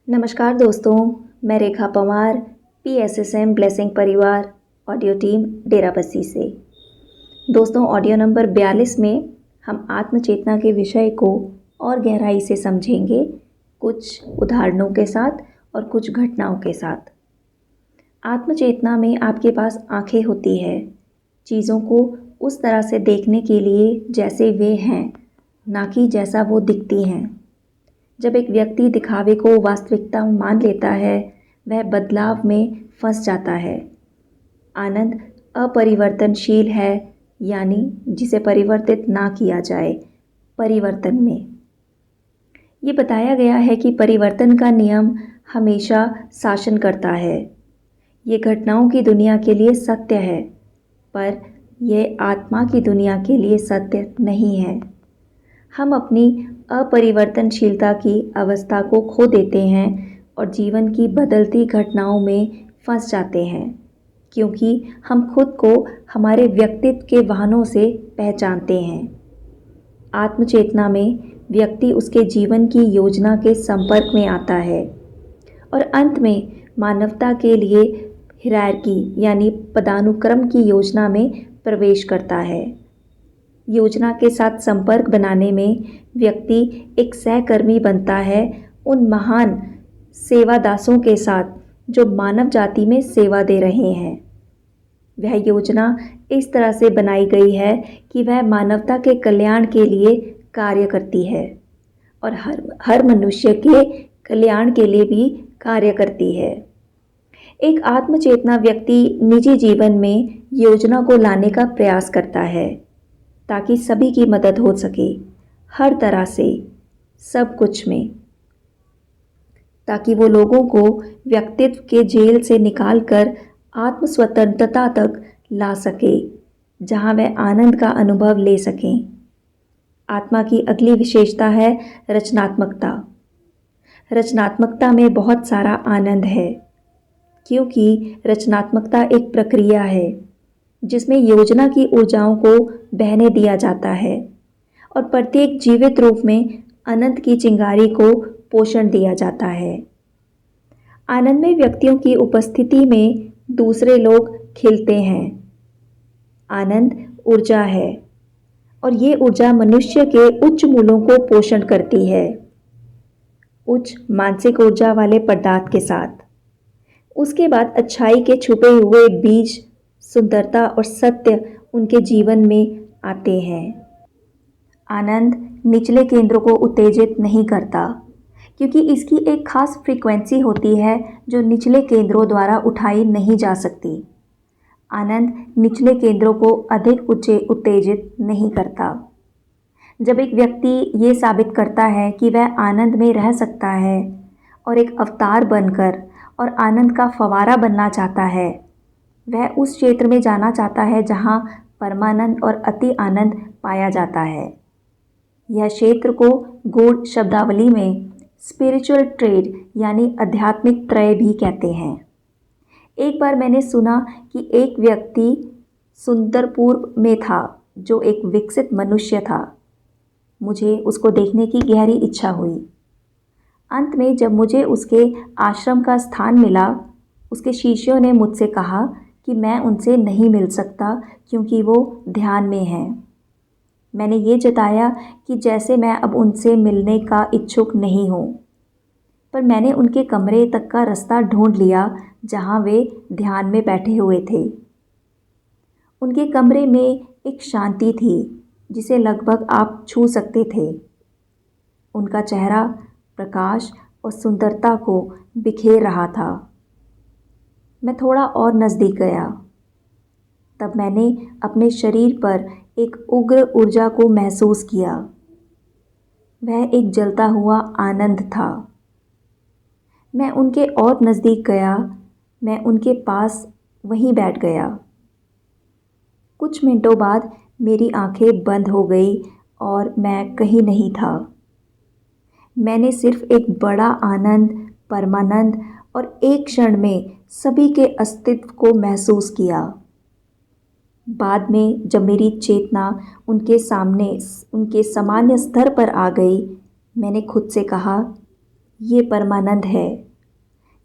नमस्कार दोस्तों, मैं रेखा पंवार, पीएसएसएम ब्लेसिंग परिवार ऑडियो टीम डेराबस्सी से। दोस्तों, ऑडियो नंबर 42 में हम आत्मचेतना के विषय को और गहराई से समझेंगे, कुछ उदाहरणों के साथ और कुछ घटनाओं के साथ। आत्मचेतना में आपके पास आंखें होती है, चीज़ों को उस तरह से देखने के लिए जैसे वे हैं, ना कि जैसा वो दिखती हैं। जब एक व्यक्ति दिखावे को वास्तविकता मान लेता है, वह बदलाव में फंस जाता है। आनंद अपरिवर्तनशील है, यानी जिसे परिवर्तित ना किया जाए, परिवर्तन में। ये बताया गया है कि परिवर्तन का नियम हमेशा शासन करता है। ये घटनाओं की दुनिया के लिए सत्य है, पर यह आत्मा की दुनिया के लिए सत्य नहीं है। हम अपनी अपरिवर्तनशीलता की अवस्था को खो देते हैं और जीवन की बदलती घटनाओं में फंस जाते हैं, क्योंकि हम खुद को हमारे व्यक्तित्व के वाहनों से पहचानते हैं। आत्मचेतना में व्यक्ति उसके जीवन की योजना के संपर्क में आता है और अंत में मानवता के लिए हिरार्की यानी पदानुक्रम की योजना में प्रवेश करता है। योजना के साथ संपर्क बनाने में व्यक्ति एक सहकर्मी बनता है उन महान सेवादासों के साथ जो मानव जाति में सेवा दे रहे हैं। वह योजना इस तरह से बनाई गई है कि वह मानवता के कल्याण के लिए कार्य करती है और हर मनुष्य के कल्याण के लिए भी कार्य करती है। एक आत्मचेतना व्यक्ति निजी जीवन में योजना को लाने का प्रयास करता है ताकि सभी की मदद हो सके, हर तरह से, सब कुछ में, ताकि वो लोगों को व्यक्तित्व के जेल से निकालकर आत्म स्वतंत्रता तक ला सके, जहाँ वह आनंद का अनुभव ले सकें। आत्मा की अगली विशेषता है रचनात्मकता। रचनात्मकता में बहुत सारा आनंद है, क्योंकि रचनात्मकता एक प्रक्रिया है जिसमें योजना की ऊर्जाओं को बहने दिया जाता है और प्रत्येक जीवित रूप में अनंत की चिंगारी को पोषण दिया जाता है। आनंदमय व्यक्तियों की उपस्थिति में दूसरे लोग खिलते हैं। आनंद ऊर्जा है और ये ऊर्जा मनुष्य के उच्च मूलों को पोषण करती है, उच्च मानसिक ऊर्जा वाले पदार्थ के साथ। उसके बाद अच्छाई के छुपे हुए बीज, सुंदरता और सत्य उनके जीवन में आते हैं। आनंद निचले केंद्रों को उत्तेजित नहीं करता, क्योंकि इसकी एक खास फ्रीक्वेंसी होती है जो निचले केंद्रों द्वारा उठाई नहीं जा सकती। आनंद निचले केंद्रों को अधिक उत्तेजित नहीं करता। जब एक व्यक्ति ये साबित करता है कि वह आनंद में रह सकता है और एक अवतार बनकर और आनंद का फवारा बनना चाहता है, वह उस क्षेत्र में जाना चाहता है जहाँ परमानंद और अति आनंद पाया जाता है। यह क्षेत्र को गूढ़ शब्दावली में स्पिरिचुअल ट्रेड यानी आध्यात्मिक त्रय भी कहते हैं। एक बार मैंने सुना कि एक व्यक्ति सुंदरपुर में था जो एक विकसित मनुष्य था। मुझे उसको देखने की गहरी इच्छा हुई। अंत में जब मुझे उसके आश्रम का स्थान मिला, उसके शिष्यों ने मुझसे कहा कि मैं उनसे नहीं मिल सकता क्योंकि वो ध्यान में हैं। मैंने ये जताया कि जैसे मैं अब उनसे मिलने का इच्छुक नहीं हूँ, पर मैंने उनके कमरे तक का रास्ता ढूंढ लिया जहाँ वे ध्यान में बैठे हुए थे। उनके कमरे में एक शांति थी जिसे लगभग आप छू सकते थे। उनका चेहरा प्रकाश और सुंदरता को बिखेर रहा था। मैं थोड़ा और नज़दीक गया, तब मैंने अपने शरीर पर एक उग्र ऊर्जा को महसूस किया। वह एक जलता हुआ आनंद था। मैं उनके और नज़दीक गया। मैं उनके पास वहीं बैठ गया। कुछ मिनटों बाद मेरी आंखें बंद हो गई और मैं कहीं नहीं था। मैंने सिर्फ एक बड़ा आनंद, परमानंद और एक क्षण में सभी के अस्तित्व को महसूस किया। बाद में जब मेरी चेतना उनके सामान्य स्तर पर आ गई, मैंने खुद से कहा, ये परमानंद है।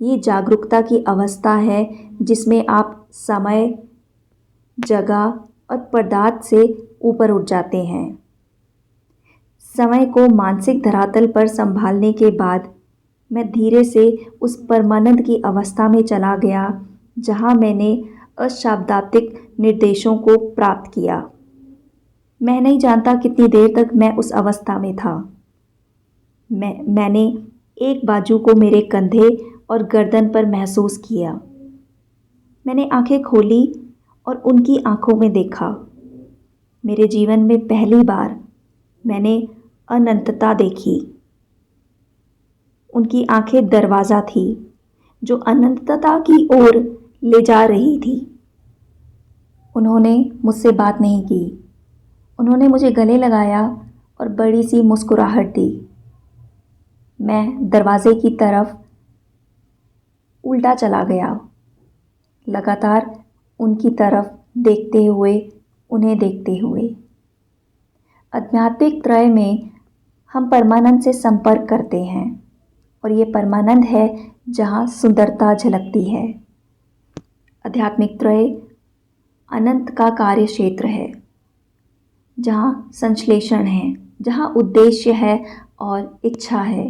ये जागरूकता की अवस्था है जिसमें आप समय, जगह और पदार्थ से ऊपर उठ जाते हैं। समय को मानसिक धरातल पर संभालने के बाद मैं धीरे से उस परमानंद की अवस्था में चला गया जहां मैंने अशाब्दिक निर्देशों को प्राप्त किया। मैं नहीं जानता कितनी देर तक मैं उस अवस्था में था। मैंने एक बाजू को मेरे कंधे और गर्दन पर महसूस किया। मैंने आंखें खोली और उनकी आंखों में देखा। मेरे जीवन में पहली बार मैंने अनंतता देखी। उनकी आंखें दरवाज़ा थी जो अनंतता की ओर ले जा रही थी। उन्होंने मुझसे बात नहीं की। उन्होंने मुझे गले लगाया और बड़ी सी मुस्कुराहट दी। मैं दरवाजे की तरफ उल्टा चला गया, लगातार उनकी तरफ देखते हुए, उन्हें देखते हुए। आध्यात्मिक त्रय में हम परमानंद से संपर्क करते हैं और ये परमानंद है जहाँ सुंदरता झलकती है। आध्यात्मिक त्रय अनंत का कार्य क्षेत्र है, जहाँ संश्लेषण है, जहाँ उद्देश्य है और इच्छा है।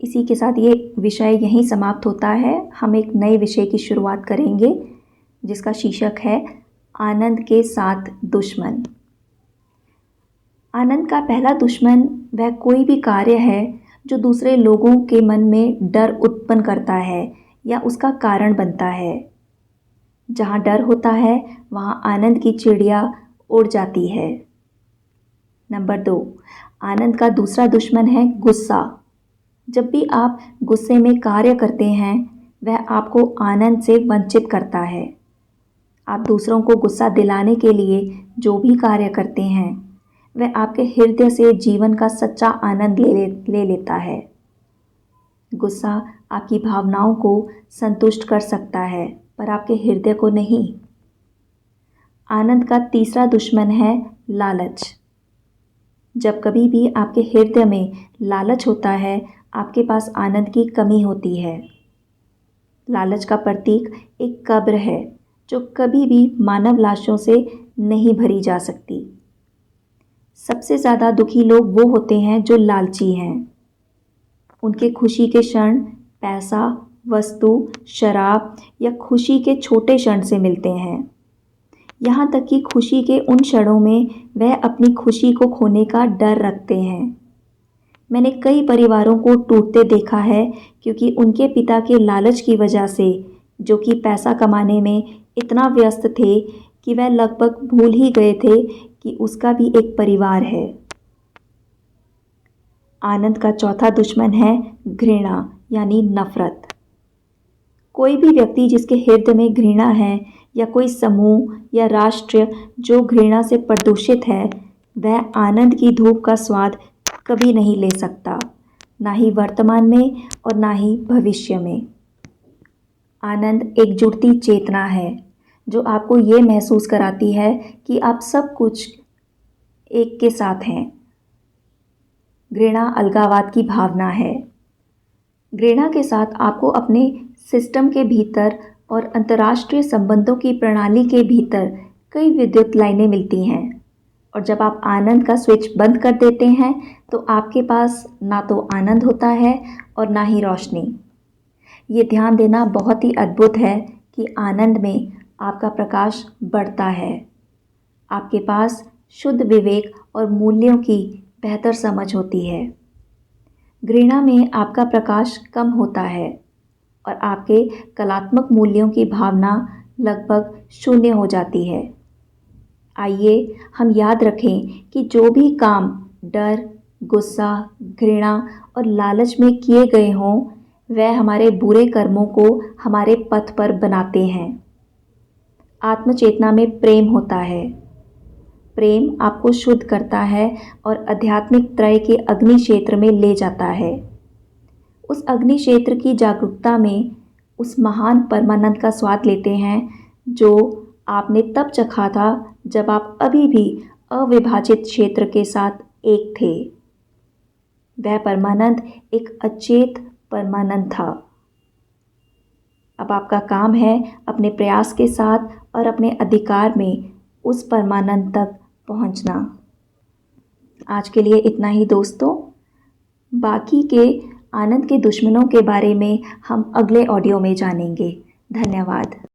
इसी के साथ ये विषय यहीं समाप्त होता है। हम एक नए विषय की शुरुआत करेंगे जिसका शीर्षक है आनंद के 7 दुश्मन। आनंद का पहला दुश्मन वह कोई भी कार्य है जो दूसरे लोगों के मन में डर उत्पन्न करता है या उसका कारण बनता है। जहाँ डर होता है वहाँ आनंद की चिड़िया उड़ जाती है। नंबर 2, आनंद का दूसरा दुश्मन है गुस्सा। जब भी आप गुस्से में कार्य करते हैं वह आपको आनंद से वंचित करता है। आप दूसरों को गुस्सा दिलाने के लिए जो भी कार्य करते हैं वह आपके हृदय से जीवन का सच्चा आनंद ले लेता है। गुस्सा आपकी भावनाओं को संतुष्ट कर सकता है पर आपके हृदय को नहीं। आनंद का तीसरा दुश्मन है लालच। जब कभी भी आपके हृदय में लालच होता है आपके पास आनंद की कमी होती है। लालच का प्रतीक एक कब्र है जो कभी भी मानव लाशों से नहीं भरी जा सकती। सबसे ज़्यादा दुखी लोग वो होते हैं जो लालची हैं। उनके खुशी के क्षण पैसा, वस्तु, शराब या खुशी के छोटे क्षण से मिलते हैं। यहाँ तक कि खुशी के उन क्षणों में वह अपनी खुशी को खोने का डर रखते हैं। मैंने कई परिवारों को टूटते देखा है क्योंकि उनके पिता के लालच की वजह से, जो कि पैसा कमाने में इतना व्यस्त थे कि वह लगभग भूल ही गए थे कि उसका भी एक परिवार है। आनंद का चौथा दुश्मन है घृणा यानी नफरत। कोई भी व्यक्ति जिसके हृदय में घृणा है या कोई समूह या राष्ट्र जो घृणा से प्रदूषित है वह आनंद की धूप का स्वाद कभी नहीं ले सकता, ना ही वर्तमान में और ना ही भविष्य में। आनंद एक जुड़ती चेतना है जो आपको ये महसूस कराती है कि आप सब कुछ एक के साथ हैं। घृणा अलगाववाद की भावना है। घृणा के साथ आपको अपने सिस्टम के भीतर और अंतर्राष्ट्रीय संबंधों की प्रणाली के भीतर कई विद्युत लाइनें मिलती हैं और जब आप आनंद का स्विच बंद कर देते हैं तो आपके पास ना तो आनंद होता है और ना ही रोशनी। ये ध्यान देना बहुत ही अद्भुत है कि आनंद में आपका प्रकाश बढ़ता है। आपके पास शुद्ध विवेक और मूल्यों की बेहतर समझ होती है। घृणा में आपका प्रकाश कम होता है और आपके कलात्मक मूल्यों की भावना लगभग शून्य हो जाती है। आइए हम याद रखें कि जो भी काम डर, गुस्सा, घृणा और लालच में किए गए हों वह हमारे बुरे कर्मों को हमारे पथ पर बनाते हैं। आत्मचेतना में प्रेम होता है। प्रेम आपको शुद्ध करता है और आध्यात्मिक त्रय के अग्नि क्षेत्र में ले जाता है। उस अग्नि क्षेत्र की जागरूकता में उस महान परमानंद का स्वाद लेते हैं जो आपने तब चखा था जब आप अभी भी अविभाजित क्षेत्र के साथ एक थे। वह परमानंद एक अचेत परमानंद था। अब आपका काम है अपने प्रयास के साथ और अपने अधिकार में उस परमानंद तक पहुंचना। आज के लिए इतना ही दोस्तों। बाकी के आनंद के दुश्मनों के बारे में हम अगले ऑडियो में जानेंगे। धन्यवाद।